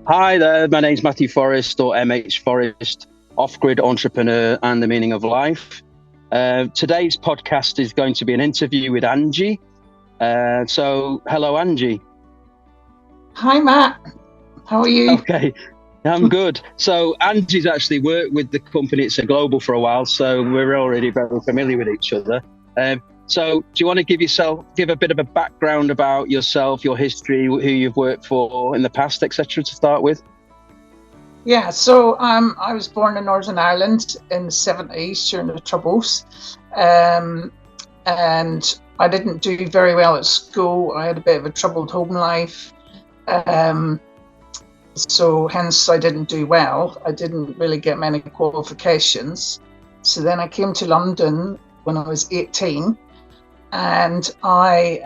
Hi there, my name's Matthew Forrest, or MH Forrest, off-grid entrepreneur and the meaning of life. Today's podcast is going to be an interview with Angie. So, hello, Angie. Hi, Matt. How are you? Okay, I'm good. So, Angie's actually worked with the company Itza Global for a while, so we're already very familiar with each other. So, do you want to give a bit of a background about yourself, your history, who you've worked for in the past, etc., to start with? Yeah, so I was born in Northern Ireland in the 70s during the Troubles, and I didn't do very well at school. I had a bit of a troubled home life, so hence I didn't do well. I didn't really get many qualifications. So then I came to London when I was 18, and I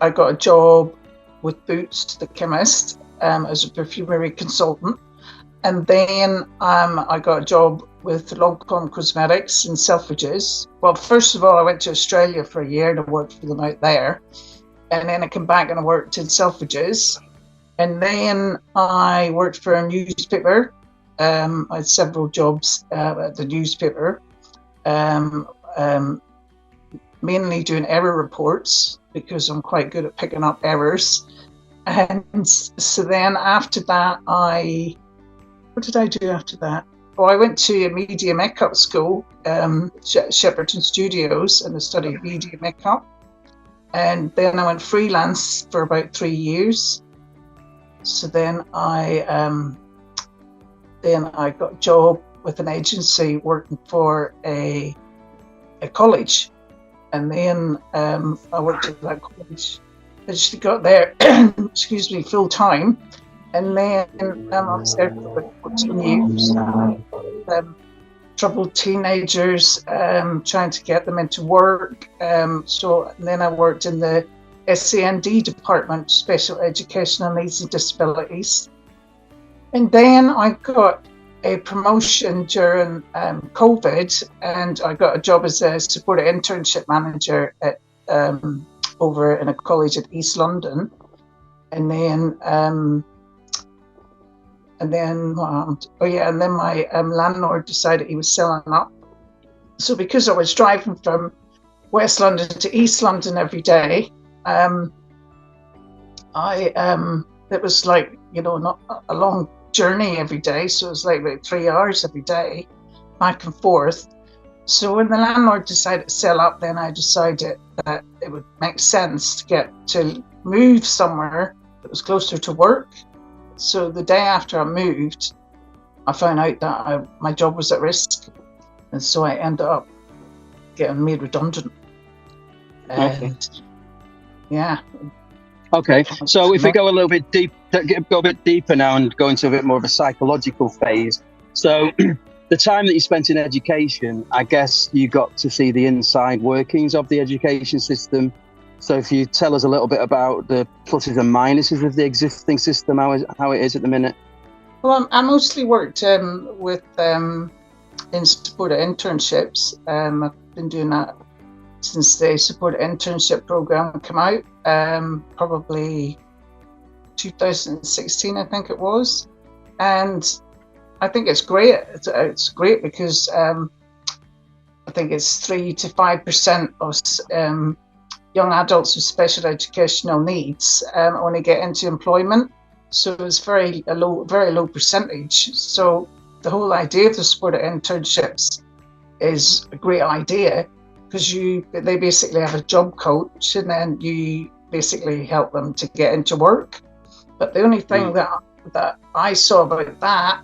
got a job with Boots, the chemist, as a perfumery consultant. And then I got a job with Longcomb Cosmetics in Selfridges. Well, first of all, I went to Australia for a year and I worked for them out there. And then I came back and I worked in Selfridges. And then I worked for a newspaper. I had several jobs at the newspaper, mainly doing error reports because I'm quite good at picking up errors. And so then after that, what did I do after that? Oh, I went to a media makeup school, Shepperton Studios, and I studied media makeup. And then I went freelance for about 3 years. So then I got a job with an agency working for a college. And then I worked at that college. I just got there, full time. And then I was there for about 14 years. Troubled teenagers, trying to get them into work. And then I worked in the SEND department, Special Educational Needs and Disabilities. And then I got a promotion during COVID, and I got a job as a supported internship manager at over in a college at East London. And then my landlord decided he was selling up. So because I was driving from West London to East London every day, it was like, not a long journey every day. So it was like about 3 hours every day, back and forth. So when the landlord decided to sell up, then I decided that it would make sense to move somewhere that was closer to work. So the day after I moved, I found out that my job was at risk. And so I ended up getting made redundant. And yeah. Okay, so if we go a bit deeper now and go into a bit more of a psychological phase. So the time that you spent in education, I guess you got to see the inside workings of the education system. So if you tell us a little bit about the pluses and minuses of the existing system, how it is at the minute. Well, I mostly worked with in supported internships. I've been doing that since the supported internship program came out, probably 2016, I think it was. And I think it's great. It's great because I think it's 3 to 5% of young adults with special educational needs only get into employment. So it's very low percentage. So the whole idea of the supported internships is a great idea because they basically have a job coach and then you basically help them to get into work. But the only thing that I saw about that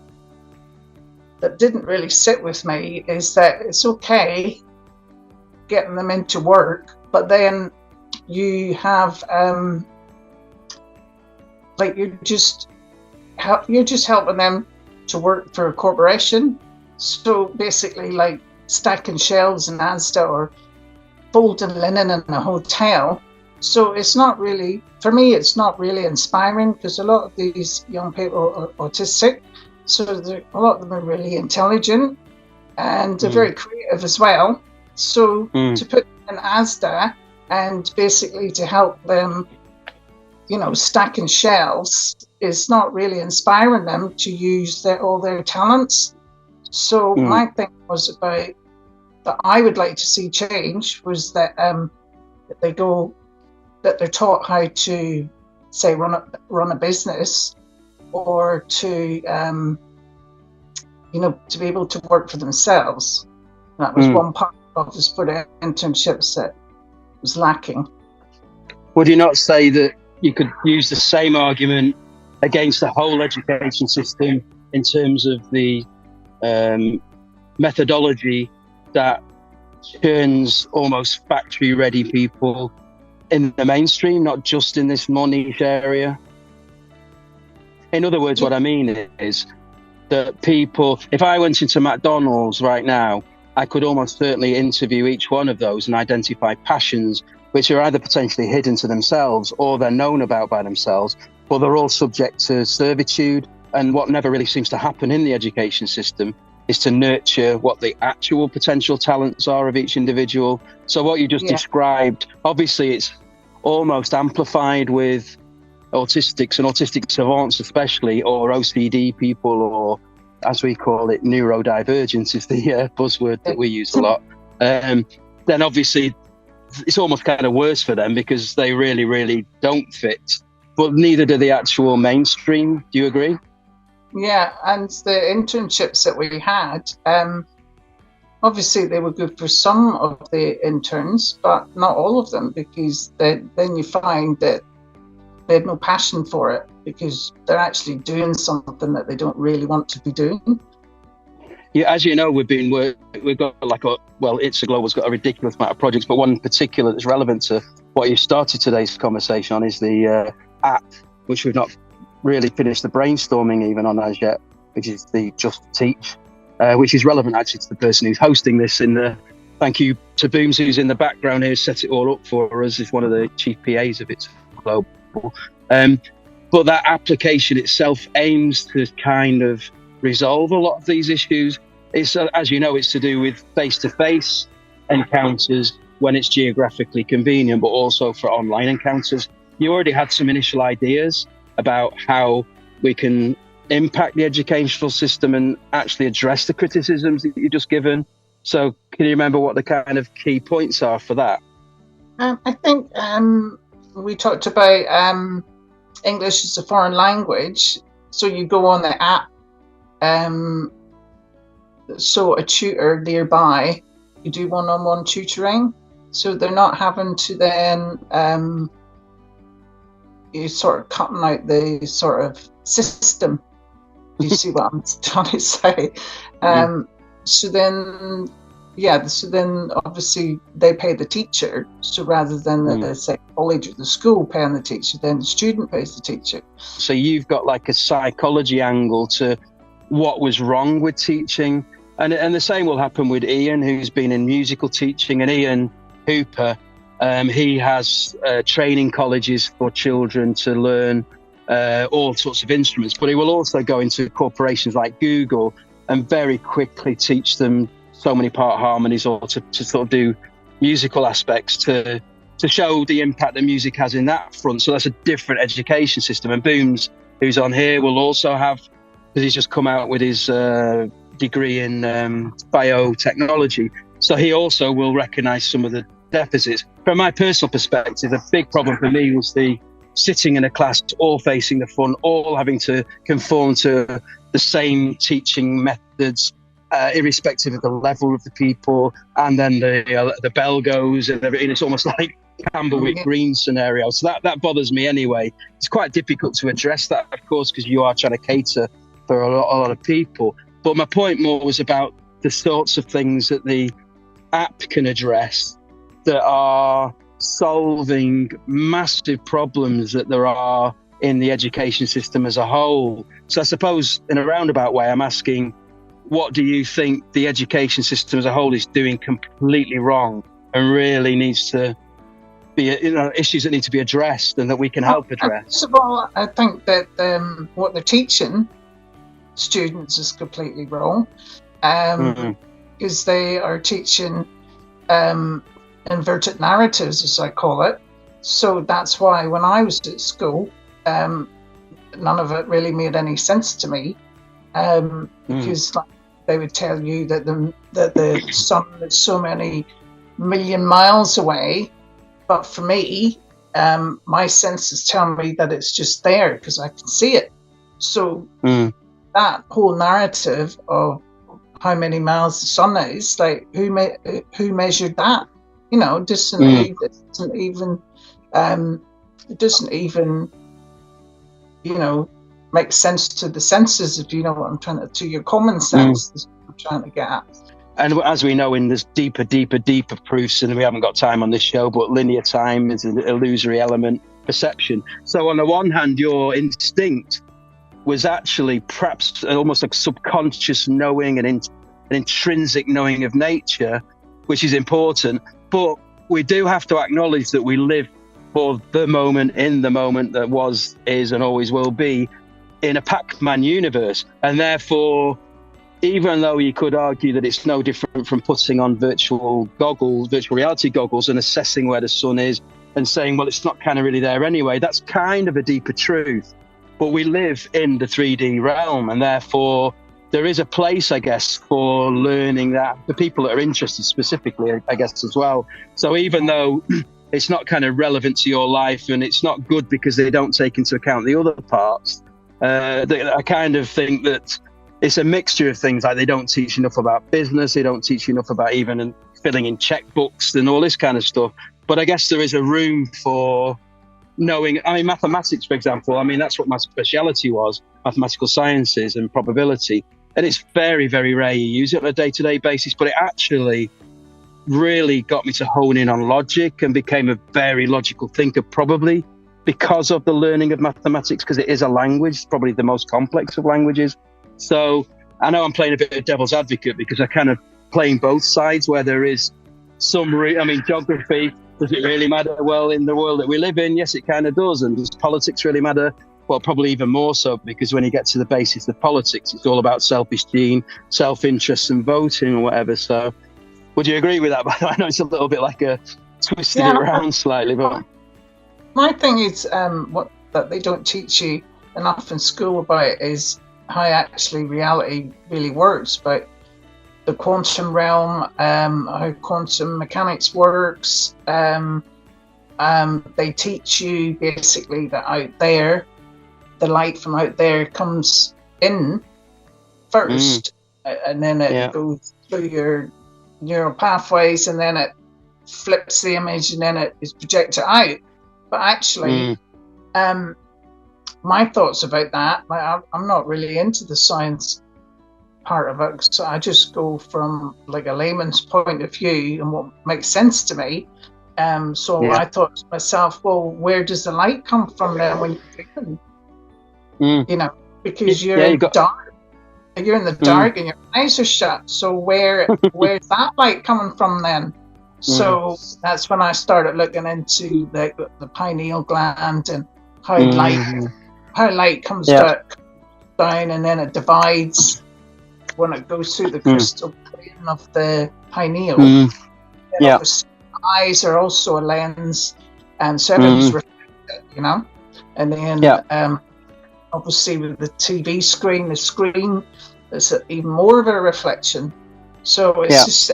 didn't really sit with me is that it's okay getting them into work, but then you have you're just helping them to work for a corporation. So basically, like stacking shelves in Asda or folding linen in a hotel. So it's not really, for me, it's not really inspiring because a lot of these young people are autistic. So a lot of them are really intelligent and they're very creative as well. So to put in Asda and basically to help them stacking shelves is not really inspiring them to use all their talents. So my thing was about that I would like to see change was that that they're taught how to, say, run a business, or to to be able to work for themselves. And that was one part of this for the internships that was lacking. Would you not say that you could use the same argument against the whole education system in terms of the methodology that turns almost factory-ready people in the mainstream, not just in this more niche area? In other words, what I mean is that people, if I went into McDonald's right now, I could almost certainly interview each one of those and identify passions which are either potentially hidden to themselves or they're known about by themselves, but they're all subject to servitude. And what never really seems to happen in the education system is to nurture what the actual potential talents are of each individual. So what you just described, obviously it's almost amplified with autistics and autistic savants especially, or OCD people, or as we call it, neurodivergence is the buzzword that we use a lot. Then obviously it's almost kind of worse for them because they really, really don't fit, but neither do the actual mainstream. Do you agree? Yeah, and the internships that we had, obviously they were good for some of the interns, but not all of them, because then you find that they had no passion for it because they're actually doing something that they don't really want to be doing. Yeah, as you know, we've got Itza Global's got a ridiculous amount of projects, but one in particular that's relevant to what you started today's conversation on is the app, which we've not really finished the brainstorming even on as yet, which is the Just Teach, which is relevant actually to the person who's hosting this. Thank you to Booms, who's in the background here, set it all up for us. Is one of the chief PAs of Itza Global. But that application itself aims to kind of resolve a lot of these issues. It's, as you know, it's to do with face-to-face encounters when it's geographically convenient, but also for online encounters. You already had some initial ideas about how we can impact the educational system and actually address the criticisms that you've just given. So can you remember what the kind of key points are for that? I think we talked about English as a foreign language. So you go on the app, so a tutor nearby, you do one-on-one tutoring. So they're not having to then, you sort of cutting out the sort of system. You see what I'm trying to say? So then obviously they pay the teacher. So rather than the college or the school paying the teacher, then the student pays the teacher. So you've got like a psychology angle to what was wrong with teaching. And the same will happen with Ian, who's been in musical teaching, and Ian Hooper. He has training colleges for children to learn all sorts of instruments, but he will also go into corporations like Google and very quickly teach them so many part harmonies, or to sort of do musical aspects to show the impact that music has in that front. So that's a different education system. And Booms, who's on here, will also have, because he's just come out with his degree in biotechnology. So he also will recognise some of the deficits. From my personal perspective, the big problem for me was the sitting in a class, all facing the front, all having to conform to the same teaching methods, irrespective of the level of the people. And then the bell goes and everything. It's almost like Camberwick Green scenario. So that bothers me anyway. It's quite difficult to address that, of course, because you are trying to cater for a lot of people. But my point more was about the sorts of things that the app can address that are solving massive problems that there are in the education system as a whole. So I suppose in a roundabout way, I'm asking, what do you think the education system as a whole is doing completely wrong and really needs to be, issues that need to be addressed and that we can help address? First of all, I think that what they're teaching students is completely wrong, because they are teaching inverted narratives, as I call it. So that's why when I was at school, none of it really made any sense to me, because like, they would tell you that the sun is so many million miles away, but for me, my senses tell me that it's just there because I can see it. So that whole narrative of how many miles the sun is, like who measured that? You know, it doesn't even you know, make sense to the senses, if you know what I'm trying to your common sense is what I'm trying to get at. And as we know, in this deeper proofs, and we haven't got time on this show, but linear time is an illusory element, perception. So on the one hand, your instinct was actually perhaps almost like subconscious knowing and an intrinsic knowing of nature, which is important. But we do have to acknowledge that we live for the moment, in the moment that was, is, and always will be, in a Pac-Man universe. And therefore, even though you could argue that it's no different from putting on virtual reality goggles and assessing where the sun is and saying, well, it's not kind of really there anyway, that's kind of a deeper truth. But we live in the 3D realm, and therefore there is a place, I guess, for learning that, the people that are interested specifically, I guess, as well. So even though it's not kind of relevant to your life and it's not good because they don't take into account the other parts, I kind of think that it's a mixture of things, like they don't teach enough about business, they don't teach enough about even filling in checkbooks and all this kind of stuff. But I guess there is a room for knowing, I mean, mathematics, for example, I mean, that's what my speciality was, mathematical sciences and probability. And it's very, very rare you use it on a day-to-day basis, but it actually really got me to hone in on logic and became a very logical thinker, probably because of the learning of mathematics, because it is a language, probably the most complex of languages. So I know I'm playing a bit of devil's advocate because I kind of playing both sides, where there is some, geography, does it really matter? Well, in the world that we live in, yes, it kind of does. And does politics really matter? Well, probably even more so, because when you get to the basis of politics, it's all about selfish gene, self-interest and voting or whatever. So would you agree with that? I know it's a little bit like a twisted it around slightly, but my thing is what that they don't teach you enough in school about is how actually reality really works, but the quantum realm, how quantum mechanics works. They teach you basically that out there, the light from out there comes in first, and then it goes through your neural pathways, and then it flips the image, and then it is projected out. But actually, my thoughts about that, I'm not really into the science part of it, so I just go from like a layman's point of view and what makes sense to me. I thought to myself, well, where does the light come from then when you're dreaming? You know, because you're in the dark and your eyes are shut. So where's that light coming from then? So that's when I started looking into the pineal gland and how light comes down, and then it divides when it goes through the crystal plane of the pineal. Eyes are also a lens, and so everything's reflected, you know. And then obviously with the TV screen, the screen is even more of a reflection. So it's just,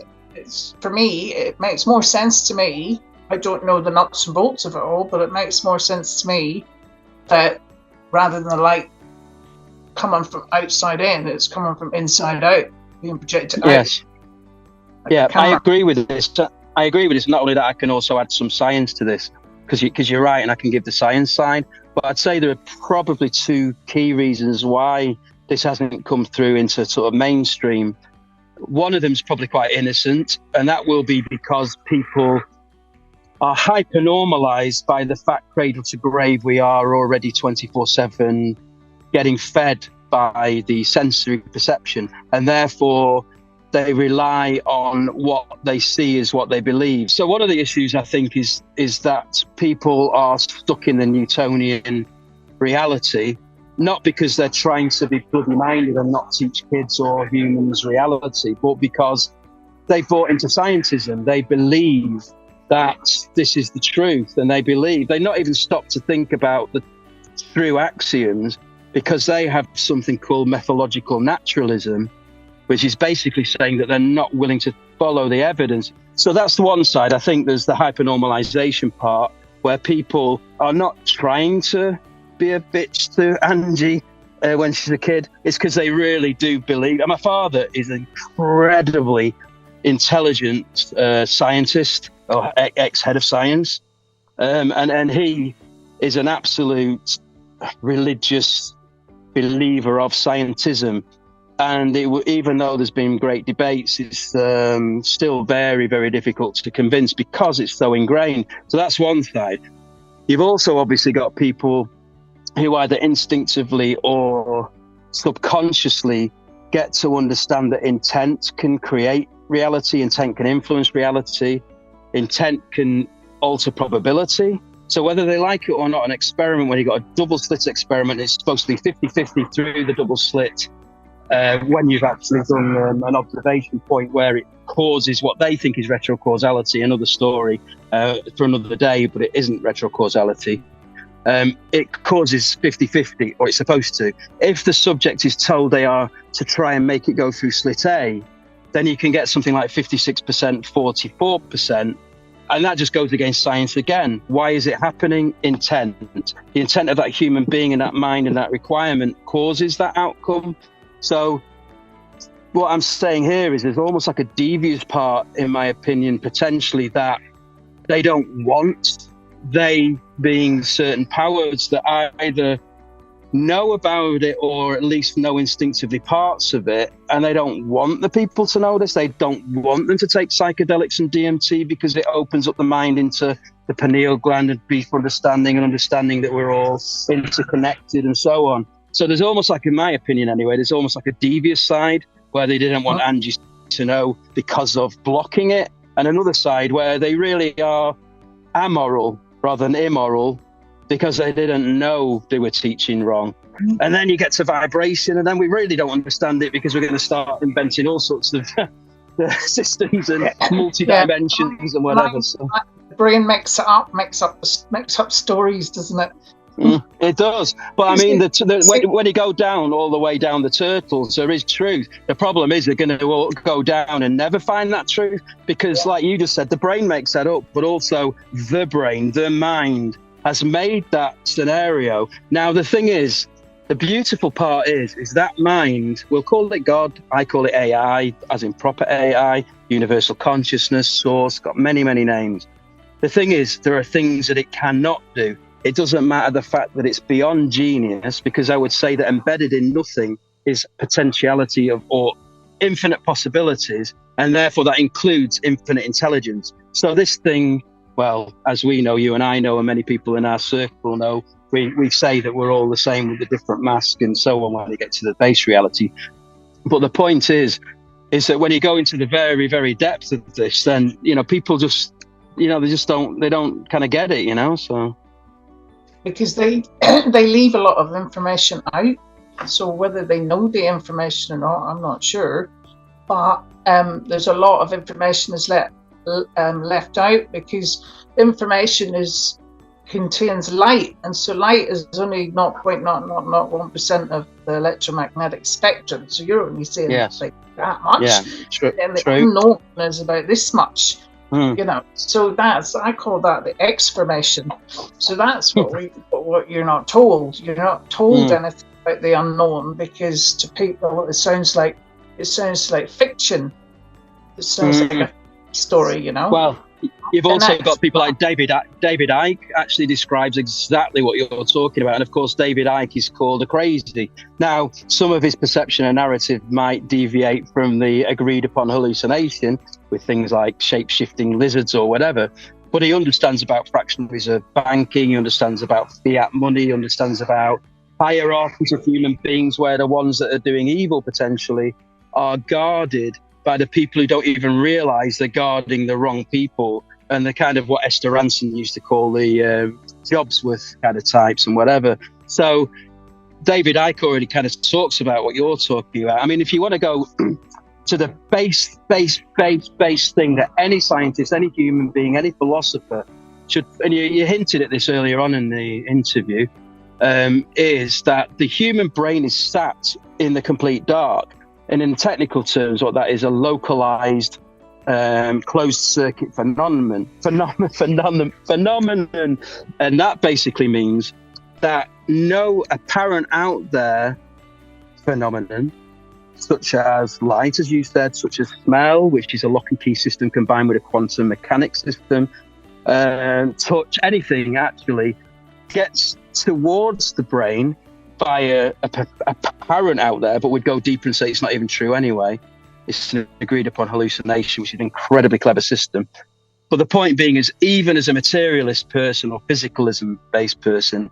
for me, it makes more sense to me. I don't know the nuts and bolts of it all, but it makes more sense to me that rather than the light coming from outside in, it's coming from inside out, being projected out. I agree with this. Not only that, I can also add some science to this, because you're right, and I can give the science side. But I'd say there are probably two key reasons why this hasn't come through into sort of mainstream. One of them is probably quite innocent, and that will be because people are hyper-normalized by the fact, cradle to grave, we are already 24/7 getting fed by the sensory perception, and therefore they rely on what they see as what they believe. So one of the issues, I think, is that people are stuck in the Newtonian reality, not because they're trying to be bloody-minded and not teach kids or humans reality, but because they bought into scientism. They believe that this is the truth, and they've not even stopped to think about the true axioms, because they have something called methodological naturalism, which is basically saying that they're not willing to follow the evidence. So that's the one side. I think there's the hypernormalization part, where people are not trying to be a bitch to Angie when she's a kid. It's because they really do believe. And my father is an incredibly intelligent scientist, or ex-head of science. And he is an absolute religious believer of scientism. And even though there's been great debates, it's still very, very difficult to convince because it's so ingrained. So that's one side. You've also obviously got people who either instinctively or subconsciously get to understand that intent can create reality, intent can influence reality, intent can alter probability. So whether they like it or not, an experiment, when you got a double slit experiment, it's supposed to be 50-50 through the double slit. When you've actually done an observation point where it causes what they think is retrocausality, another story for another day, but it isn't retrocausality. It causes 50-50, or it's supposed to. If the subject is told they are to try and make it go through slit A, then you can get something like 56%, 44%. And that just goes against science again. Why is it happening? Intent. The intent of that human being and that mind and that requirement causes that outcome. So what I'm saying here is there's almost like a devious part, in my opinion, potentially, that they don't want, they being certain powers that either know about it or at least know instinctively parts of it, and they don't want the people to know this. They don't want them to take psychedelics and DMT because it opens up the mind into the pineal gland and brief understanding and understanding that we're all interconnected and so on. So there's almost like, in my opinion anyway, there's almost like a devious side where they didn't want Angie to know because of blocking it, and another side where they really are amoral rather than immoral because they didn't know they were teaching wrong. And then you get to vibration, and then we really don't understand it because we're going to start inventing all sorts of systems and multi-dimensions and whatever. So the brain makes up stories, doesn't it? It does, but I mean, when you go down all the way down the turtles, there is truth. The problem is they're going to go down and never find that truth because, like you just said, the brain makes that up, but also the brain, the mind, has made that scenario. Now, the thing is, the beautiful part is that mind, we'll call it God, I call it AI, as in proper AI, universal consciousness, source, got many, many names. The thing is, there are things that it cannot do. It doesn't matter the fact that it's beyond genius, because I would say that embedded in nothing is potentiality or infinite possibilities, and therefore that includes infinite intelligence. So this thing, well, as we know, you and I know, and many people in our circle know, we say that we're all the same with a different mask and so on when you get to the base reality. But the point is that when you go into the very, very depth of this, then, people just, they don't kind of get it, so. Because they leave a lot of information out. So whether they know the information or not, I'm not sure. But there's a lot of information is left out because information contains light, and so light is only 0.001% of the electromagnetic spectrum. So you're only saying like that much. Yeah, and the unknown is about this much. So I call that the exformation. So that's what you're not told. You're not told anything about the unknown, because to people it sounds like fiction. It sounds like a story, Well, you've also got people like David Icke actually describes exactly what you're talking about. And of course, David Icke is called a crazy. Now, some of his perception and narrative might deviate from the agreed upon hallucination with things like shape-shifting lizards or whatever. But he understands about fractional reserve banking. He understands about fiat money. He understands about hierarchies of human beings where the ones that are doing evil potentially are guarded by the people who don't even realize they're guarding the wrong people, and the kind of what Esther Ranson used to call the Jobsworth kind of types and whatever. So David Icke already kind of talks about what you're talking about. I mean, if you want to go to the base thing that any scientist, any human being, any philosopher should, and you hinted at this earlier on in the interview, is that the human brain is sat in the complete dark. And in technical terms, what that is, a localized closed circuit phenomenon. And that basically means that no apparent out there phenomenon, such as light, as you said, such as smell, which is a lock and key system combined with a quantum mechanics system, touch, anything actually gets towards the brain by a apparent out there, but we'd go deeper and say it's not even true anyway. It's an agreed upon hallucination, which is an incredibly clever system. But the point being is, even as a materialist person or physicalism based person,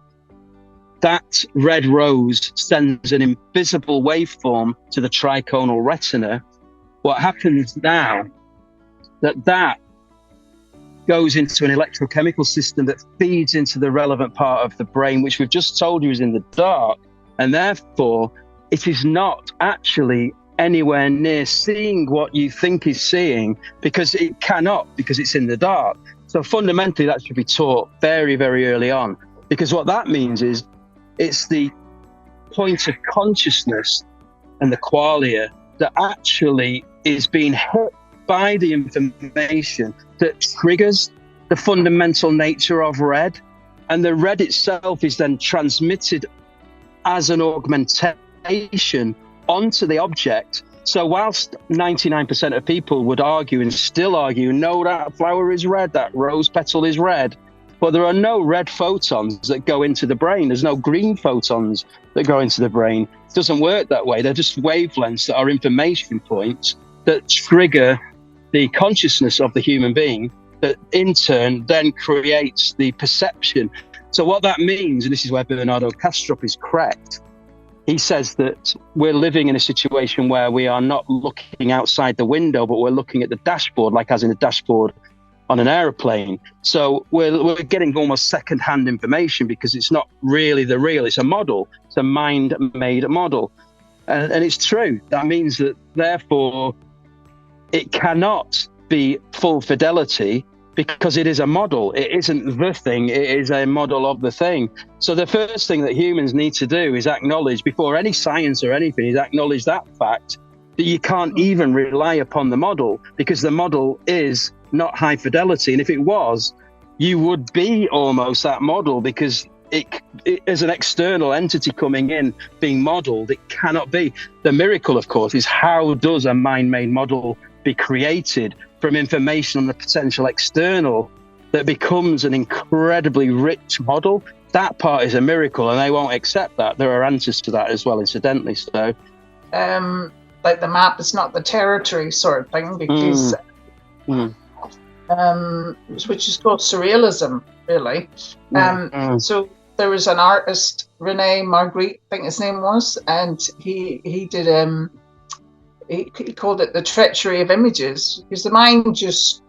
that red rose sends an invisible waveform to the triconal retina. What happens now, that goes into an electrochemical system that feeds into the relevant part of the brain, which we've just told you is in the dark. And therefore, it is not actually anywhere near seeing what you think is seeing, because it cannot, because it's in the dark. So fundamentally, that should be taught very, very early on, because what that means is it's the point of consciousness and the qualia that actually is being hit by the information that triggers the fundamental nature of red. And the red itself is then transmitted as an augmentation onto the object. So whilst 99% of people would argue and still argue, no, that flower is red, that rose petal is red, but there are no red photons that go into the brain. There's no green photons that go into the brain. It doesn't work that way. They're just wavelengths that are information points that trigger the consciousness of the human being, that in turn then creates the perception. So what that means, and this is where Bernardo Kastrup is correct, he says that we're living in a situation where we are not looking outside the window, but we're looking at the dashboard, like as in a dashboard on an aeroplane. So we're getting almost second-hand information, because it's not really the real, it's a model, it's a mind-made model. And it's true. That means that, therefore, it cannot be full fidelity, because it is a model. It isn't the thing, it is a model of the thing. So the first thing that humans need to do is acknowledge, before any science or anything, is acknowledge that fact, that you can't even rely upon the model, because the model is not high fidelity. And if it was, you would be almost that model, because it as an external entity coming in, being modeled, it cannot be. The miracle, of course, is how does a mind-made model be created from information on the potential external that becomes an incredibly rich model? That part is a miracle, and they won't accept that. There are answers to that as well, incidentally. So, like the map is not the territory sort of thing, because which is called surrealism, really. So there was an artist, Rene Magritte, I think his name was, and he did he called it the treachery of images, because the mind just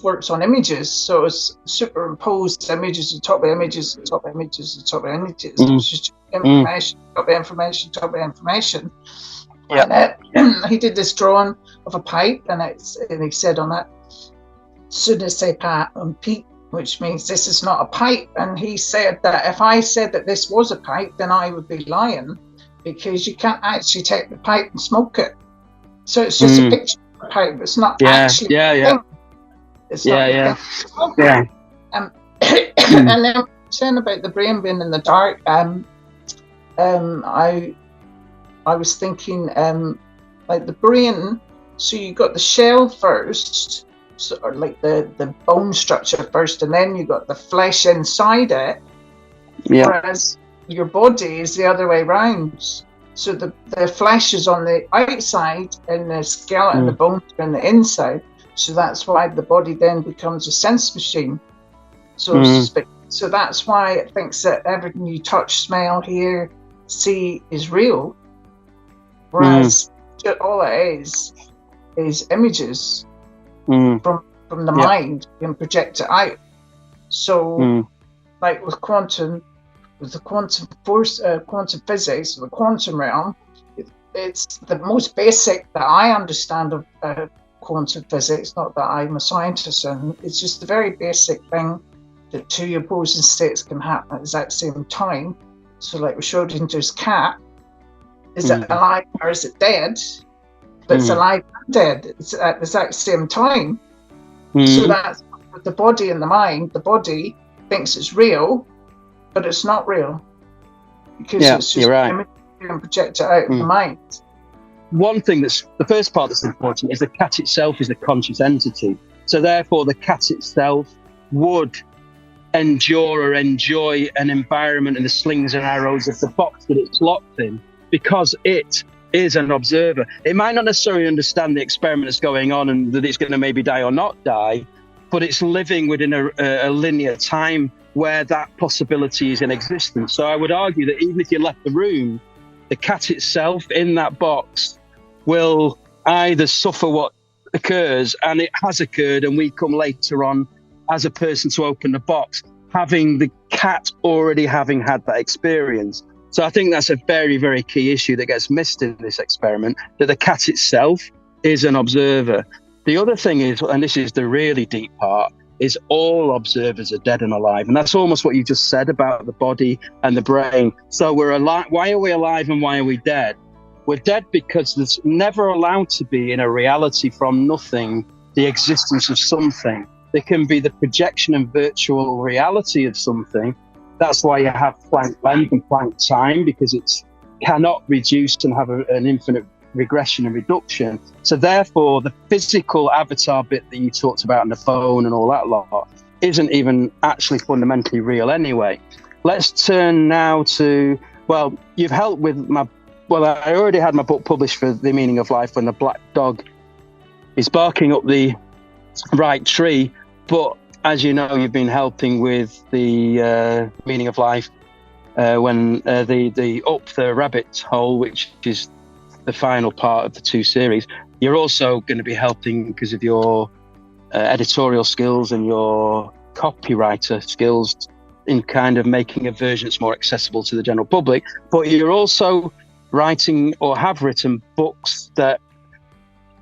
works on images. So it's superimposed images on top of images on top of images on top of images. It's just information, top of information, top of information. Yeah. And he did this drawing of a pipe, and he said on it, "Ce ne sais pas un pipe," which means this is not a pipe. And he said that if I said that this was a pipe, then I would be lying, because you can't actually take the pipe and smoke it. So it's just a picture of a pipe. It's not actually a thing. It's not and then saying about the brain being in the dark, I was thinking like the brain, so you got the shell first, so, or like the bone structure first, and then you got the flesh inside it, whereas your body is the other way around. So the flesh is on the outside and the skeleton, the bones are on the inside. So that's why the body then becomes a sense machine. So so that's why it thinks that everything you touch, smell, hear, see is real. Whereas all it is images from the mind and project it out. So like with the quantum force, quantum physics, the quantum realm, it's the most basic that I understand of quantum physics. Not that I'm a scientist, and it's just the very basic thing that two opposing states can happen at the exact same time. So, like with Schrodinger's cat, is it alive or is it dead? But it's alive and dead. It's at the exact same time. So that's with the body and the mind. The body thinks it's real, but it's not real because it's just image and project it out of the mind. One thing that's the first part that's important is the cat itself is a conscious entity. So therefore, the cat itself would endure or enjoy an environment and the slings and arrows of the box that it's locked in, because it is an observer. It might not necessarily understand the experiment that's going on and that it's going to maybe die or not die, but it's living within a linear time where that possibility is in existence. So I would argue that even if you left the room, the cat itself in that box will either suffer what occurs, and it has occurred, and we come later on as a person to open the box, having the cat already having had that experience. So I think that's a very, very key issue that gets missed in this experiment, that the cat itself is an observer. The other thing is, and this is the really deep part, is all observers are dead and alive. And that's almost what you just said about the body and the brain. So we're alive. Why are we alive and why are we dead? We're dead because there's never allowed to be in a reality from nothing the existence of something. There can be the projection and virtual reality of something. That's why you have Planck length and Planck time, because it cannot reduce and have an infinite regression and reduction. So therefore, the physical avatar bit that you talked about on the phone and all that lot isn't even actually fundamentally real anyway. Let's turn now to, well, you've helped with I already had my book published for The Meaning of Life, when the black dog is barking up the right tree. But as you know, you've been helping with the Meaning of Life when the Up the Rabbit Hole, which is the final part of the 2 series. You're also going to be helping because of your editorial skills and your copywriter skills in kind of making a version that's more accessible to the general public. But you're also writing or have written books that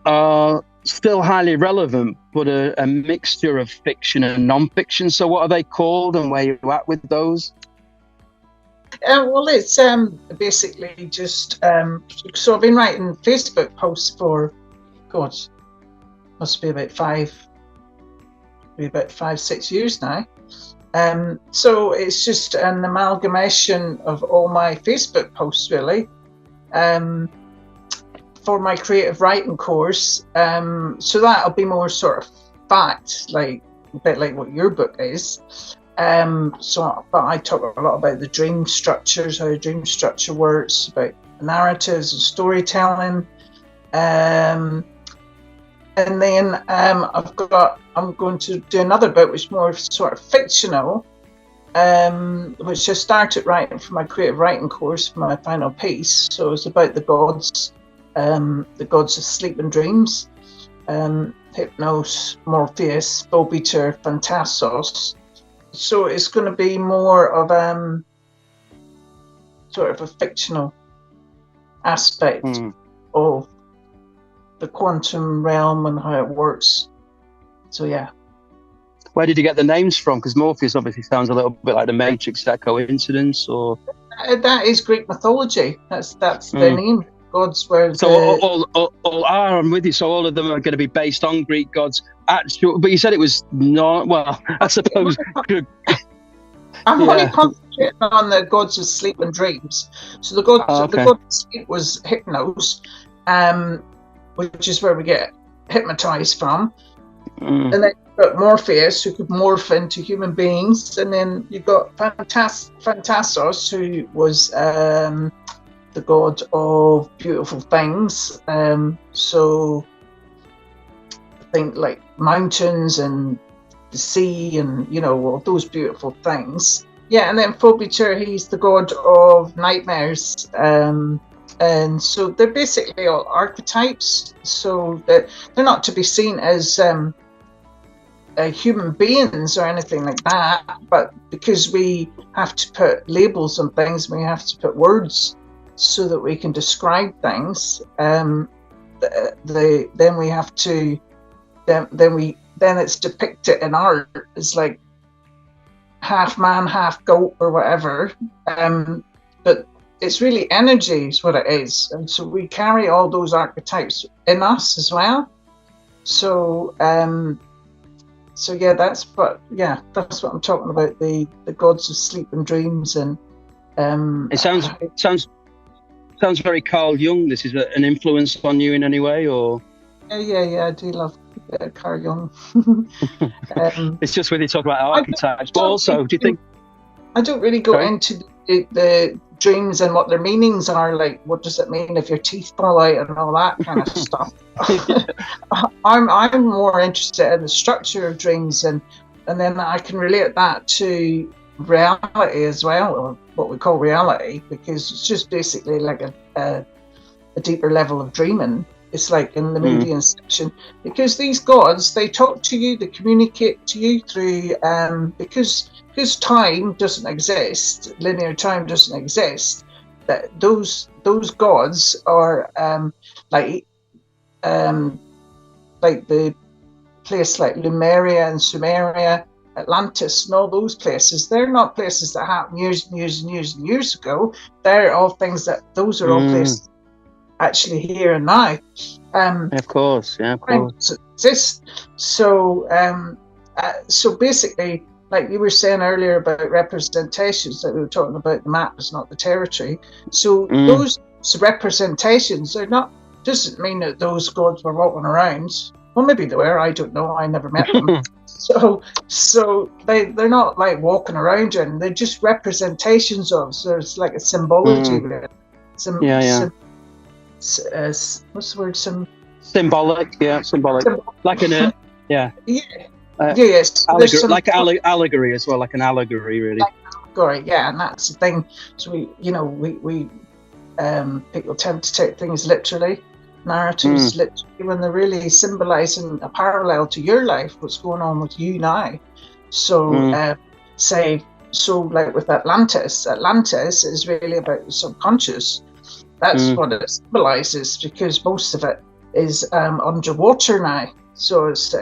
are still highly relevant, but a mixture of fiction and non-fiction. So what are they called and where you're at with those? Well, it's basically just so I've been writing Facebook posts for must be about 5-6 years now. So it's just an amalgamation of all my Facebook posts, really, for my creative writing course. So that'll be more sort of fact, like a bit like what your book is. But I talk a lot about the dream structures, how the dream structure works, about narratives and storytelling. And then I'm going to do another book which is more sort of fictional, which I started writing for my creative writing course for my final piece. So it's about the gods of sleep and dreams, Hypnos, Morpheus, Obiter, Phantassos. So it's going to be more of sort of a fictional aspect of the quantum realm and how it works. So yeah. Where did you get the names from? Because Morpheus obviously sounds a little bit like the Matrix. Is that coincidence or? That is Greek mythology. That's the name. Gods were. So I'm with you. So all of them are going to be based on Greek gods. Actual, but you said it was not. Well, I suppose. I'm only concentrating on the gods of sleep and dreams. So the god of sleep was Hypnos, which is where we get hypnotized from. And then you've got Morpheus, who could morph into human beings, and then you've got Phantassos, who was the god of beautiful things. So I think like mountains and the sea and, all those beautiful things. Yeah, and then Phobiter, he's the god of nightmares. And so they're basically all archetypes, so that they're not to be seen as human beings or anything like that, but because we have to put labels on things, we have to put words. so that we can describe things, then we have to, then it's depicted in art as like half man, half goat or whatever. But it's really energy is what it is. And so we carry all those archetypes in us as well. So, so yeah, that's what I'm talking about, the gods of sleep and dreams. And it sounds very Carl Jung. This is an influence on you in any way, or? Yeah, I do love Carl Jung. It's just when you talk about archetypes, but also, do you think? I don't really go into the dreams and what their meanings are. Like, what does it mean if your teeth fall out and all that kind of stuff? I'm more interested in the structure of dreams, and then I can relate that to reality as well, or what we call reality, because it's just basically like a deeper level of dreaming. It's like in the median section, because these gods, they talk to you, they communicate to you through because time doesn't exist, linear time doesn't exist. That those gods are like the place like Lemuria and Sumeria, Atlantis, and all those places. They're not places that happened years and years and years and years ago. They're all things those are all places actually here and now. Of course. Exist. So basically, like you were saying earlier about representations, that we were talking about, the map is not the territory. So those representations are not, doesn't mean that those gods were walking around. Well, maybe they were, I don't know, I never met them. So they're not like walking around, and they're just representations of, so it's like a symbology with it. What's the word? Symbolic. Like an yes. Like allegory as well, like an allegory, really. Like allegory, yeah, and that's the thing. So we people tend to take things literally, narratives literally, when they're really symbolizing a parallel to your life, what's going on with you now. So like with Atlantis is really about the subconscious. That's what it symbolizes, because most of it is underwater now. So it's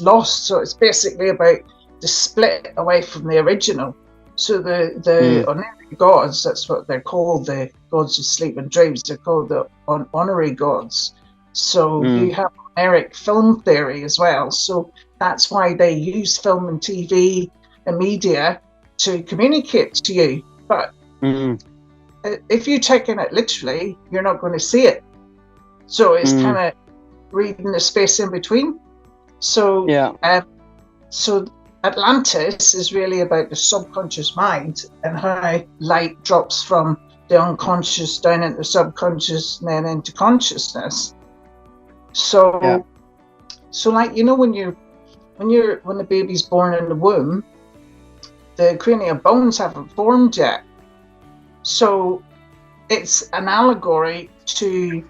lost. So it's basically about the split away from the original. So the honorary gods, that's what they're called, the gods of sleep and dreams. They're called the honorary gods. So you have Homeric film theory as well. So that's why they use film and TV and media to communicate to you. But if you're taking it literally, you're not going to see it. So it's kind of reading the space in between. So so Atlantis is really about the subconscious mind and how light drops from the unconscious down into the subconscious and then into consciousness. So like, when the baby's born in the womb, the cranial bones haven't formed yet. So it's an allegory to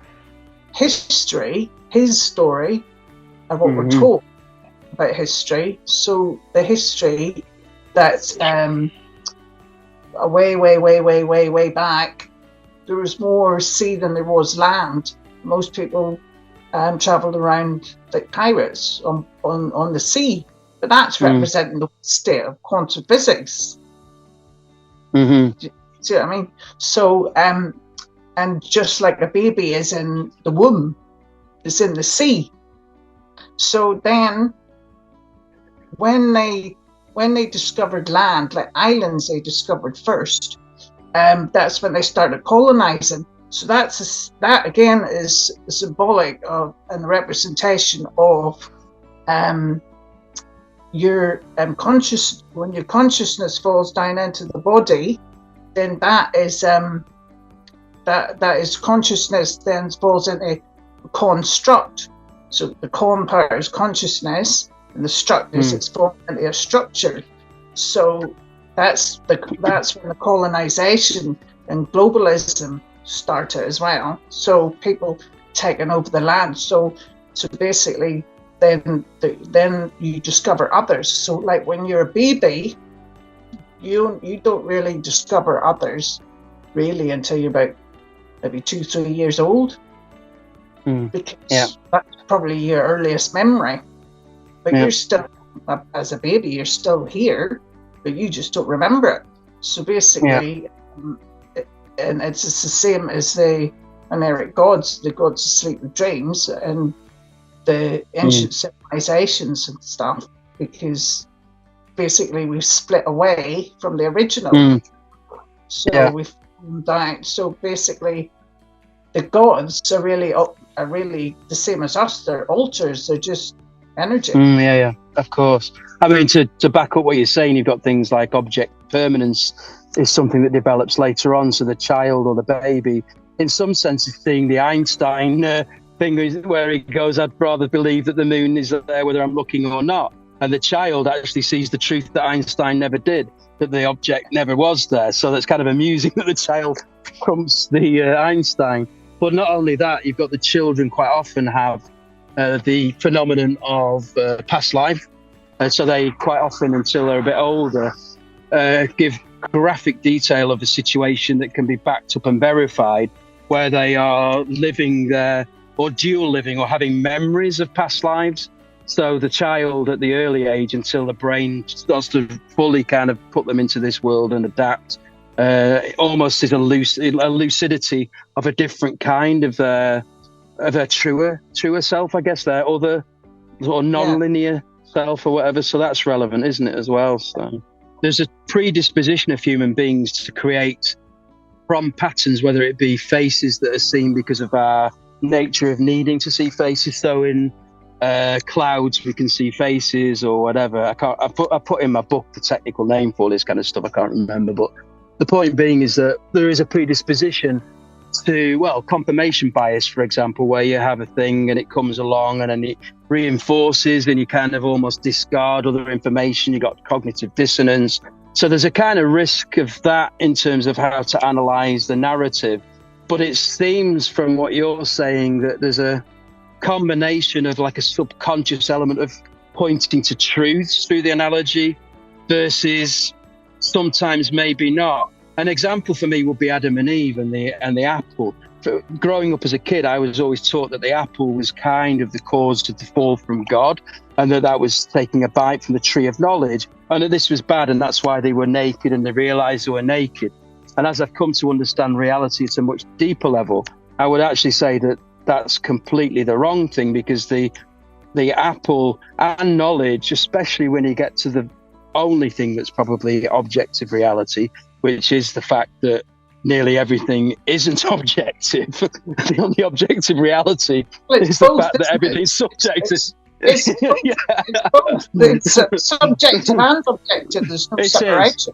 history, his story, and what we're told about history. So the history that's way back, there was more sea than there was land. Most people travelled around like pirates on the sea, but that's representing the state of quantum physics. See what I mean? So, and just like a baby is in the womb, it's in the sea. So then, when they discovered land, like islands, they discovered first. That's when they started colonizing. So that again is symbolic of and representation of your conscious. When your consciousness falls down into the body, then that is consciousness then falls into a construct. So the con part is consciousness, and the struct is it's formed into a structure. So that's when the colonization and globalism started as well. So people taking over the land. So basically, then you discover others. So like when you're a baby, you don't really discover others really until you're about maybe 2-3 years old, because that's probably your earliest memory. But you're still, as a baby, you're still here, but you just don't remember it. So basically, and it's just the same as the American gods, the gods of sleep and dreams, and the ancient civilizations and stuff, because basically we've split away from the original. So we've died. So basically, the gods are really the same as us. They're altars. They're just energy. Of course. I mean, to back up what you're saying, you've got things like object permanence is something that develops later on. So the child or the baby, in some sense, is seeing the Einstein thing where he goes, I'd rather believe that the moon is there whether I'm looking or not. And the child actually sees the truth that Einstein never did, that the object never was there. So that's kind of amusing that the child trumps the Einstein. But not only that, you've got the children quite often have the phenomenon of past life. So they quite often, until they're a bit older, give graphic detail of a situation that can be backed up and verified, where they are living there or dual living or having memories of past lives. So the child at the early age, until the brain starts to fully kind of put them into this world and adapt, almost is a lucidity of a different kind of their truer self, I guess, their other sort of non-linear self or whatever. So that's relevant, isn't it, as well? So there's a predisposition of human beings to create from patterns, whether it be faces that are seen because of our nature of needing to see faces. So in clouds we can see faces or whatever. I put in my book the technical name for this kind of stuff. I can't remember, but the point being is that there is a predisposition to, well, confirmation bias, for example, where you have a thing and it comes along and then it reinforces and you kind of almost discard other information. You got cognitive dissonance. So there's a kind of risk of that in terms of how to analyze the narrative. But it seems from what you're saying that there's a combination of like a subconscious element of pointing to truths through the analogy versus sometimes maybe not. An example for me would be Adam and Eve and the apple. Growing up as a kid, I was always taught that the apple was kind of the cause of the fall from God, and that was taking a bite from the tree of knowledge, and that this was bad, and that's why they were naked and they realized they were naked. And as I've come to understand reality at a much deeper level, I would actually say that that's completely the wrong thing, because the apple and knowledge, especially when you get to the only thing that's probably objective reality, which is the fact that nearly everything isn't objective. The only objective reality is the fact that everything's subjective. It's both. It's subjective and objective. There's no separation.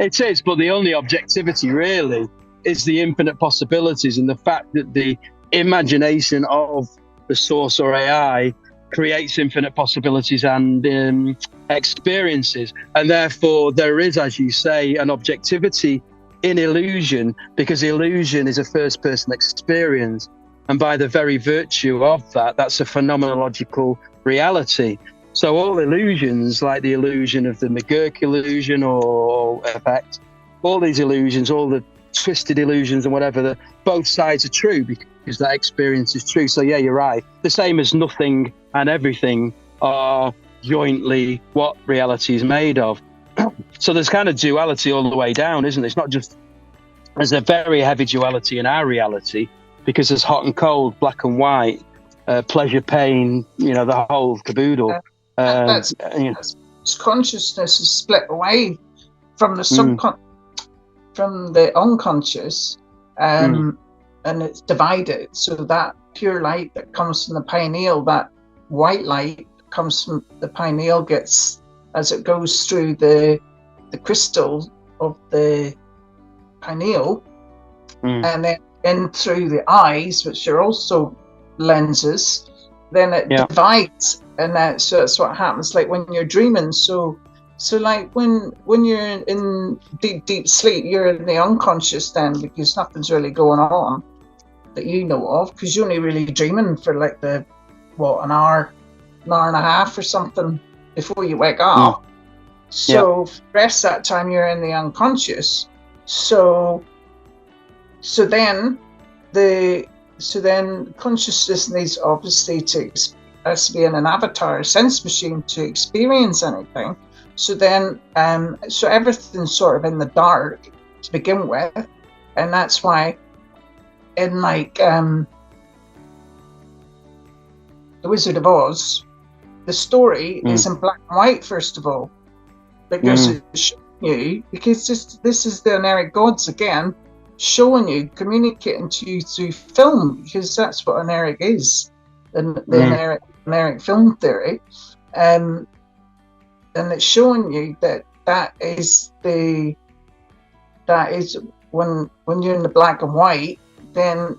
It is, but the only objectivity really is the infinite possibilities, and the fact that the imagination of the source or AI creates infinite possibilities and experiences. And therefore there is, as you say, an objectivity in illusion, because illusion is a first person experience. And by the very virtue of that, that's a phenomenological reality. So all illusions, like the illusion of the McGurk illusion or effect, all these illusions, all the twisted illusions and whatever, both sides are true because that experience is true. So yeah, you're right. The same as nothing and everything are jointly what reality is made of. So there's kind of duality all the way down, isn't it? It's not just, there's a very heavy duality in our reality, because there's hot and cold, black and white, pleasure, pain, the whole caboodle. Consciousness is split away from the from the unconscious, and it's divided. So that pure light that comes from the pineal, that white light comes from the pineal, gets, as it goes through the crystal of the pineal, and then in through the eyes, which are also lenses, then it divides, and so that's what happens. Like when you're dreaming, so like when you're in deep sleep, you're in the unconscious then, because nothing's really going on that you know of, because you're only really dreaming for like an hour and a half or something before you wake up. So for the rest of that time you're in the unconscious. So So then consciousness needs obviously has to be in an avatar, a sense machine to experience anything. So then, so everything's sort of in the dark to begin with, and that's why in like The Wizard of Oz, the story is in black and white first of all, because it's showing you, because this is the Oneric gods again, showing you, communicating to you through film, because that's what Oneric is, the Oneric film theory, and it's showing you that is when you're in the black and white, then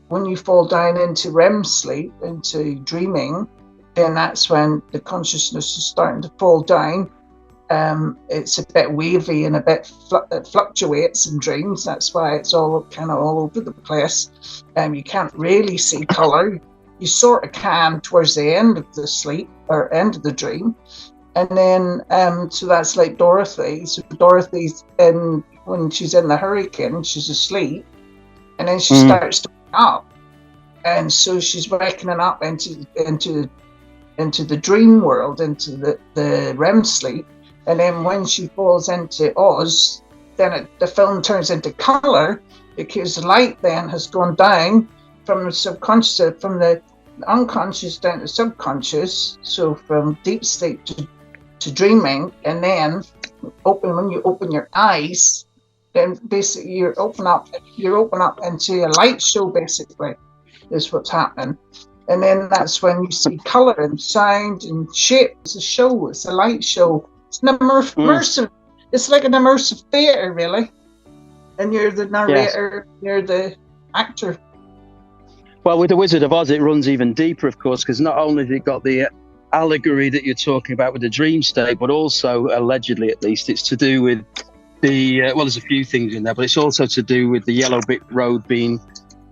when you fall down into REM sleep, into dreaming, then that's when the consciousness is starting to fall down. It's a bit wavy and a bit it fluctuates in dreams. That's why it's all kind of all over the place. You can't really see color. You sort of can towards the end of the sleep or end of the dream. And then, so that's like Dorothy. So Dorothy's when she's in the hurricane, she's asleep. And then she starts to wake up. And so she's waking up into the dream world, into the REM sleep. And then when she falls into Oz, then the film turns into color, because the light then has gone down from the subconscious, from the unconscious down to subconscious. So from deep sleep to dreaming, and then when you open your eyes, then basically you open up into a light show, basically, is what's happening. And then that's when you see color and sound and shape. It's a show, it's a light show. It's an immersive, it's like an immersive theater, really. And you're the narrator, you're the actor. Well, with The Wizard of Oz, it runs even deeper, of course, because not only has it got the allegory that you're talking about with the dream state, but also, allegedly at least, it's to do with the, well, there's a few things in there, but it's also to do with the Yellow Brick Road being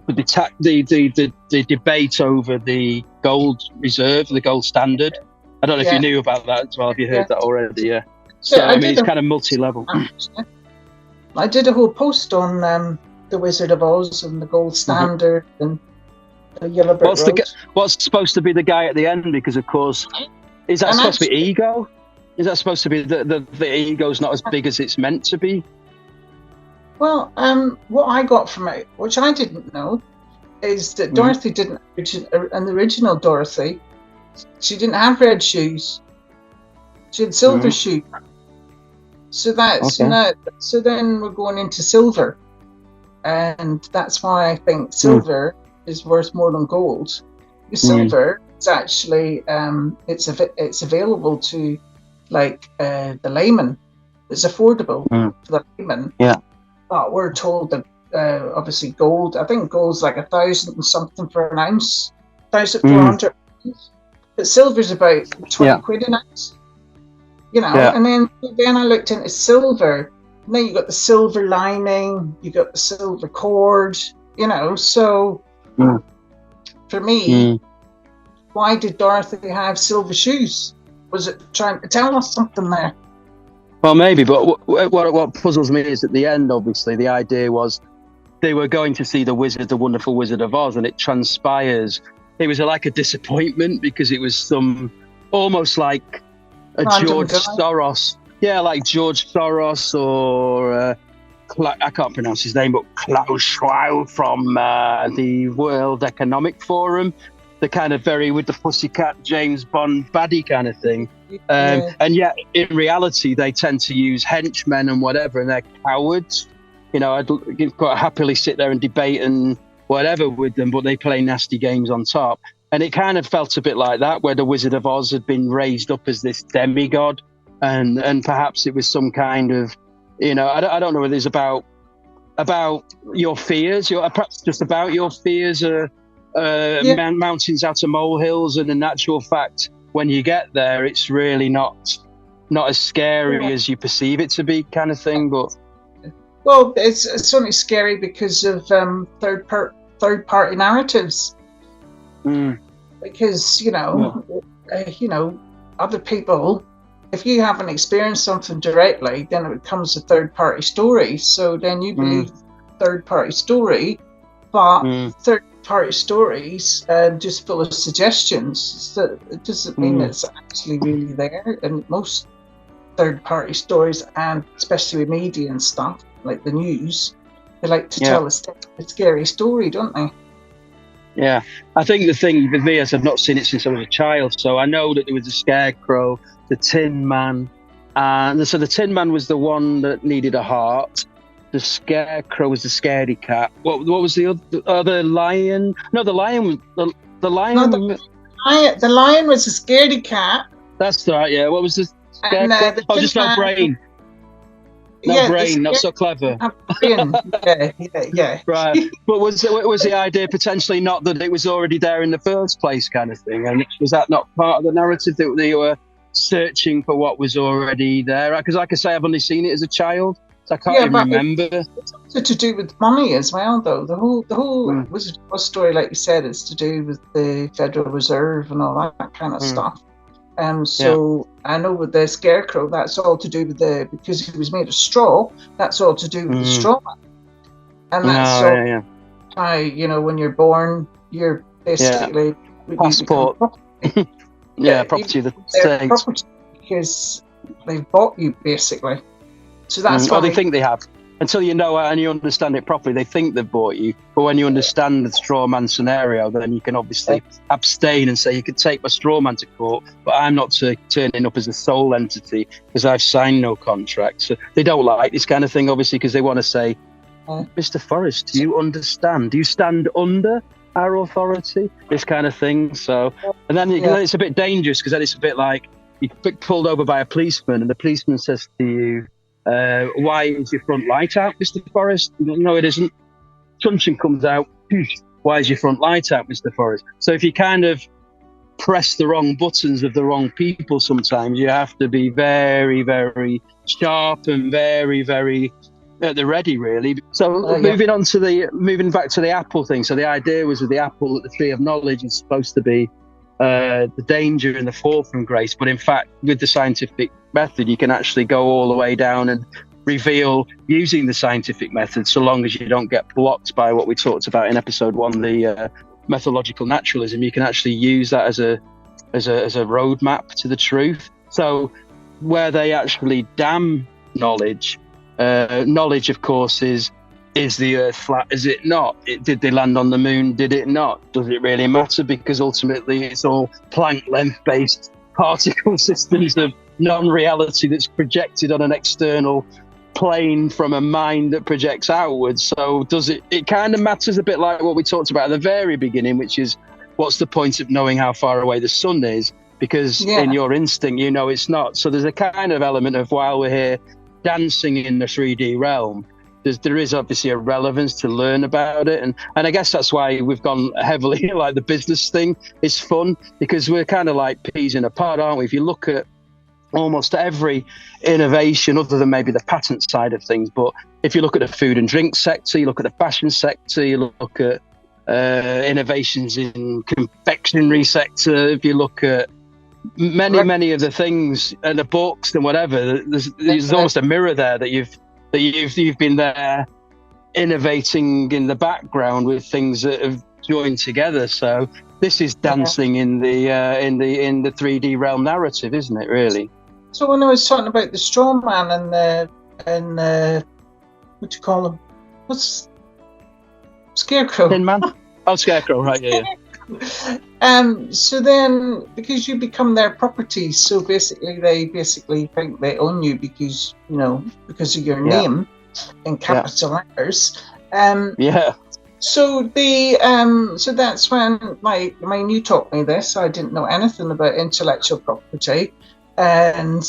the debate over the gold reserve, the gold standard. I don't know if you knew about that as well. Have you heard that already? Yeah. So, I mean, it's kind of multi-level. I did a whole post on The Wizard of Oz and the gold standard and the Yellow Brick Road. What's supposed to be the guy at the end? Because, of course, is that supposed to be ego? Is that supposed to be the ego's not as big as it's meant to be? Well, what I got from it, which I didn't know, is that Dorothy didn't, and the original Dorothy, she didn't have red shoes. She had silver shoes. So that's so then we're going into silver, and that's why I think silver is worth more than gold. Because silver is actually it's available to like the layman. It's affordable for the layman. Yeah. But we're told that obviously gold. I think gold's like 1,000 and something for an ounce, 1,400. But silver's about 20 quid an ounce. You know, and then I looked into silver, and then you got the silver lining, you got the silver cord, you know, so for me, why did Dorothy have silver shoes? Was it trying to tell us something there? Well, maybe, but what puzzles me is at the end, obviously, the idea was they were going to see the wonderful Wizard of Oz, and it transpires. It was like a disappointment because it was almost like a George Soros. Yeah, like George Soros or I can't pronounce his name, but Klaus Schwab from the World Economic Forum. The kind of with the pussycat James Bond baddie kind of thing. And yet, in reality, they tend to use henchmen and whatever, and they're cowards. You know, I'd quite happily sit there and debate and whatever with them, but they play nasty games on top. And it kind of felt a bit like that, where the Wizard of Oz had been raised up as this demigod, and perhaps it was some kind of, you know, I don't know whether it's about your fears, perhaps just about your fears, mountains out of molehills, and in actual fact, when you get there, it's really not as scary as you perceive it to be, kind of thing. But well, it's only scary because of third party narratives. Because you know, other people, if you haven't experienced something directly, then it becomes a third party story. So then you believe third-party story, but third-party stories just full of suggestions. So it doesn't mean it's actually really there. And most third-party stories, and especially with media and stuff like the news, they like to tell a scary story, don't they? Yeah, I think the thing with me is I've not seen it since I was a child, so I know that there was a scarecrow, the Tin Man, and so the Tin Man was the one that needed a heart. The scarecrow was the scaredy cat. What was the other lion? No, the lion was the lion. No, the lion was a scaredy cat. That's right. Yeah. What was the scarecrow? The just no brain. No brain, not so clever. Yeah. Right. But was the idea potentially not that it was already there in the first place, kind of thing? And was that not part of the narrative that they were searching for what was already there? Because, like I say, I've only seen it as a child, so I can't even remember. It's also to do with money as well, though. The whole Wizard of Oz story, like you said, is to do with the Federal Reserve and all that kind of stuff. So I know with the scarecrow, that's all to do with because he was made of straw, that's all to do with the straw man. And that's why, when you're born, you're basically passport. Property of the state. Property because they've bought you, basically. So that's why they think they have. Until you know and you understand it properly, they think they've bought you. But when you understand the straw man scenario, then you can obviously abstain and say, you could take my straw man to court, but I'm not turning up as a sole entity because I've signed no contract. So they don't like this kind of thing, obviously, because they want to say, Mr. Forrest, do you understand? Do you stand under our authority? This kind of thing. So, and then it's a bit dangerous because then it's a bit like you get pulled over by a policeman and the policeman says to you, why is your front light out, Mr. Forrest? No, it isn't. Sunshine comes out. Why is your front light out, Mr. Forrest? So if you kind of press the wrong buttons of the wrong people, sometimes you have to be very, very sharp and very, very at the ready, really. So moving back to the apple thing. So the idea was with the apple that the tree of knowledge is supposed to be the danger and the fall from grace, but in fact, with the scientific method, you can actually go all the way down and reveal using the scientific method, so long as you don't get blocked by what we talked about in episode 1, the methodological naturalism. You can actually use that as a roadmap to the truth. So where they actually damn knowledge, of course, is the Earth flat? Is it not? Did they land on the moon? Did it not? Does it really matter? Because ultimately it's all Planck length-based particle systems of non-reality that's projected on an external plane from a mind that projects outwards. So it kind of matters a bit like what we talked about at the very beginning, which is what's the point of knowing how far away the sun is? Because in your instinct, it's not. So there's a kind of element of, while we're here dancing in the 3D realm, there is obviously a relevance to learn about it. And I guess that's why we've gone heavily like the business thing is fun, because we're kind of like peas in a pod, aren't we? If you look at almost every innovation, other than maybe the patent side of things, but if you look at the food and drink sector, you look at the fashion sector, you look at innovations in confectionery sector, if you look at many of the things and the books and whatever, there's almost a mirror there that you've been there innovating in the background with things that have joined together. So this is dancing in the 3D realm narrative, isn't it, really? So when I was talking about the straw man and what do you call him? What's scarecrow? Tin Man? Oh, scarecrow, right? Yeah. So then, because you become their property, so basically they think they own you because of your name in capital letters. So so that's when you taught me this. I didn't know anything about intellectual property, and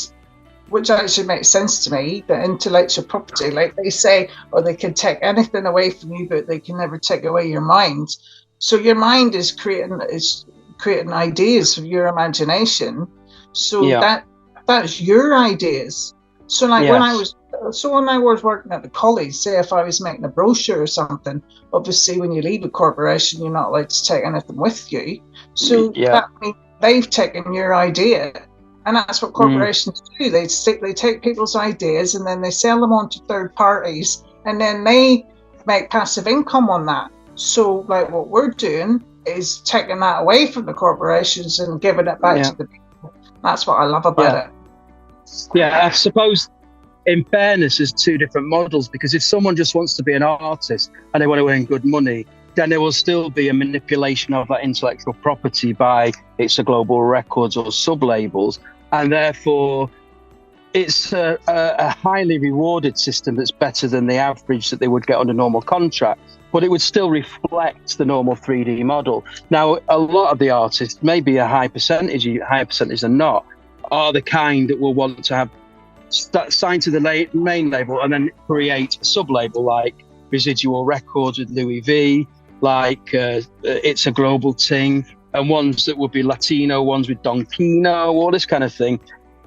which actually makes sense to me. That intellectual property, like they say, they can take anything away from you, but they can never take away your mind. So your mind is creating ideas from your imagination. So that's your ideas. So like when I was working at the college, say if I was making a brochure or something, obviously when you leave a corporation, you're not allowed to take anything with you. So that means they've taken your idea, and that's what corporations do. They take people's ideas and then they sell them on to third parties, and then they make passive income on that. So like what we're doing is taking that away from the corporations and giving it back to the people. That's what I love about it. Yeah, I suppose in fairness, there's two different models, because if someone just wants to be an artist and they want to earn good money, then there will still be a manipulation of that intellectual property by Itza Global Records or sub-labels, and therefore it's a highly rewarded system that's better than the average that they would get under normal contract, but it would still reflect the normal 3D model. Now, a lot of the artists, maybe a higher percentage than not, are the kind that will want to have signed to the main label and then create a sub-label like Residual Records with Louis V, like It's a Global Ting, and ones that would be Latino ones with Don Kino, all this kind of thing.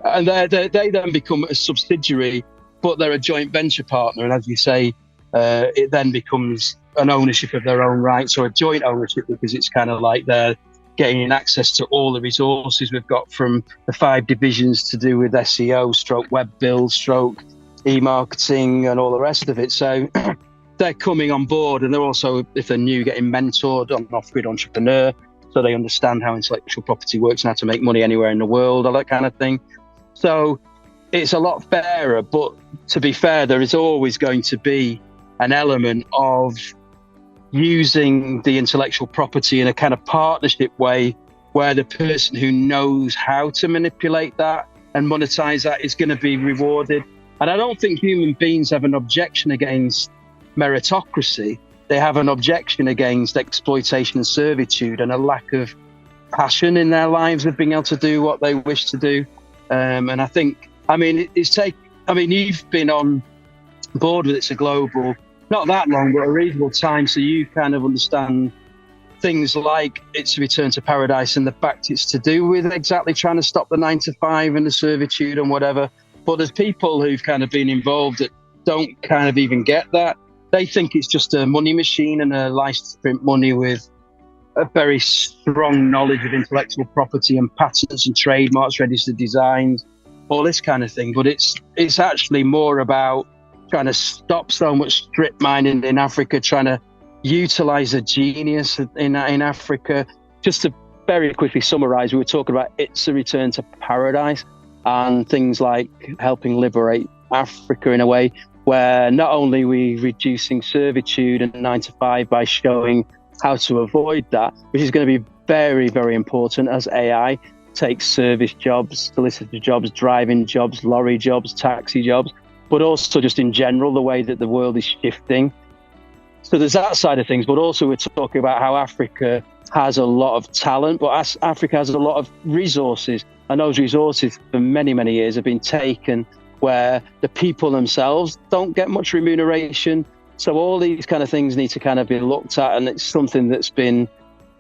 And they then become a subsidiary, but they're a joint venture partner. And as you say, it then becomes an ownership of their own rights, or a joint ownership, because it's kind of like they're getting access to all the resources we've got from the 5 divisions to do with SEO, stroke web build, stroke e-marketing, and all the rest of it. So they're coming on board, and they're also, if they're new, getting mentored on Off-Grid Entrepreneur, so they understand how intellectual property works and how to make money anywhere in the world, all that kind of thing. So it's a lot fairer, but to be fair, there is always going to be an element of using the intellectual property in a kind of partnership way, where the person who knows how to manipulate that and monetize that is going to be rewarded. And I don't think human beings have an objection against meritocracy. They have an objection against exploitation and servitude, and a lack of passion in their lives of being able to do what they wish to do. And I think, you've been on board with Itza Global not that long, but a reasonable time, so you kind of understand things like It's a Return to Paradise and the fact it's to do with exactly trying to stop the 9 to 5 and the servitude and whatever. But there's people who've kind of been involved that don't kind of even get that. They think it's just a money machine and a license to print money with a very strong knowledge of intellectual property and patents and trademarks, registered designs, all this kind of thing. But it's actually more about trying to stop so much strip mining in Africa, trying to utilize the genius in Africa. Just to very quickly summarize, we were talking about It's a Return to Paradise and things like helping liberate Africa in a way where not only are we reducing servitude and 9 to 5 by showing how to avoid that, which is going to be very, very important as AI takes service jobs, solicitor jobs, driving jobs, lorry jobs, taxi jobs, but also just in general, the way that the world is shifting. So there's that side of things, but also we're talking about how Africa has a lot of talent, but Africa has a lot of resources, and those resources for many, many years have been taken where the people themselves don't get much remuneration. So all these kind of things need to kind of be looked at, and it's something that's been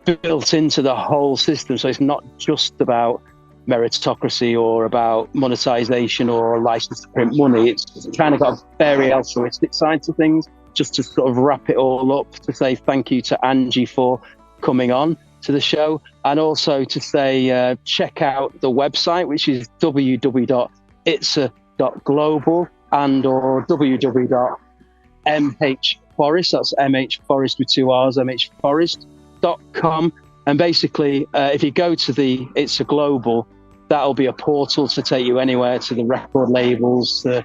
built into the whole system. So it's not just about meritocracy or about monetization or license to print money. It's kind of got a very altruistic side to things. Just to sort of wrap it all up, to say thank you to Angie for coming on to the show, and also to say check out the website, which is www.itza.global and or www.mhforrest, that's mhforrest with 2 R's, mhforrest.com. And basically, if you go to the Itza Global, that'll be a portal to take you anywhere, to the record labels, to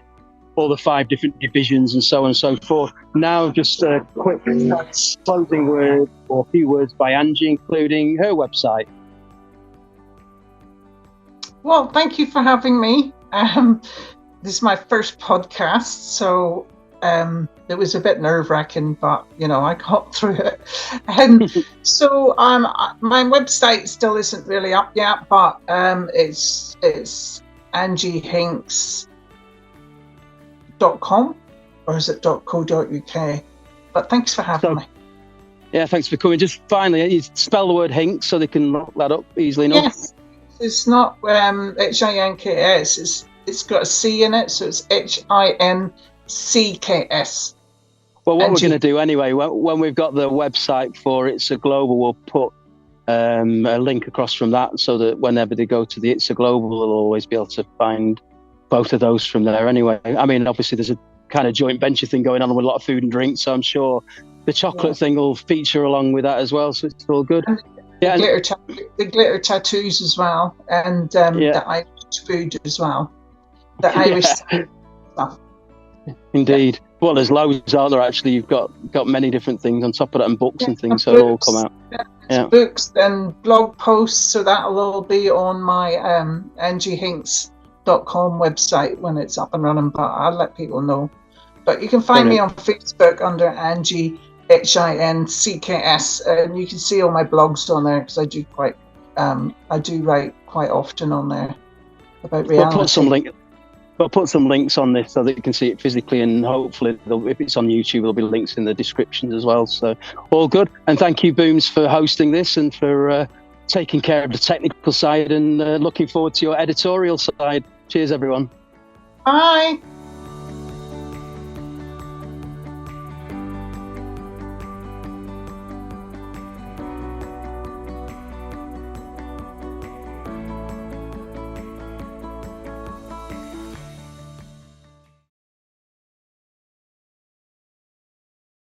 all the 5 different divisions and so on and so forth. Now, just a quick closing word or a few words by Angie, including her website. Well, thank you for having me. This is my first podcast, so it was a bit nerve-wracking, but I got through it. So my website still isn't really up yet, but it's angiehinks.com, or is it .co.uk? But thanks for having me. Yeah, thanks for coming. Just finally, you spell the word Hincks so they can look that up easily enough. Yes, it's not Hinks. It's got a C in it, so it's HINCKS. Well, what we're going to do anyway, when we've got the website for Itza Global, we'll put a link across from that, so that whenever they go to the Itza Global, they'll always be able to find both of those from there anyway. I mean, obviously there's kind of joint venture thing going on with a lot of food and drink. So I'm sure the chocolate thing will feature along with that as well. So it's all good. The glitter tattoos as well, and the Irish food as well. The Irish stuff. Indeed. Yeah. Well, there's loads, aren't there? Actually, you've got many different things on top of that, and books and things, so it'll all come out. Books and blog posts, so that'll all be on my angiehinks.com website when it's up and running, but I'll let people know. But you can find me on Facebook under Angie HINCKS, and you can see all my blogs on there because I do write quite often on there about reality. We'll put some links on this so that you can see it physically, and hopefully, if it's on YouTube, there'll be links in the descriptions as well. So, all good. And thank you, Booms, for hosting this and for taking care of the technical side, and looking forward to your editorial side. Cheers, everyone. Bye.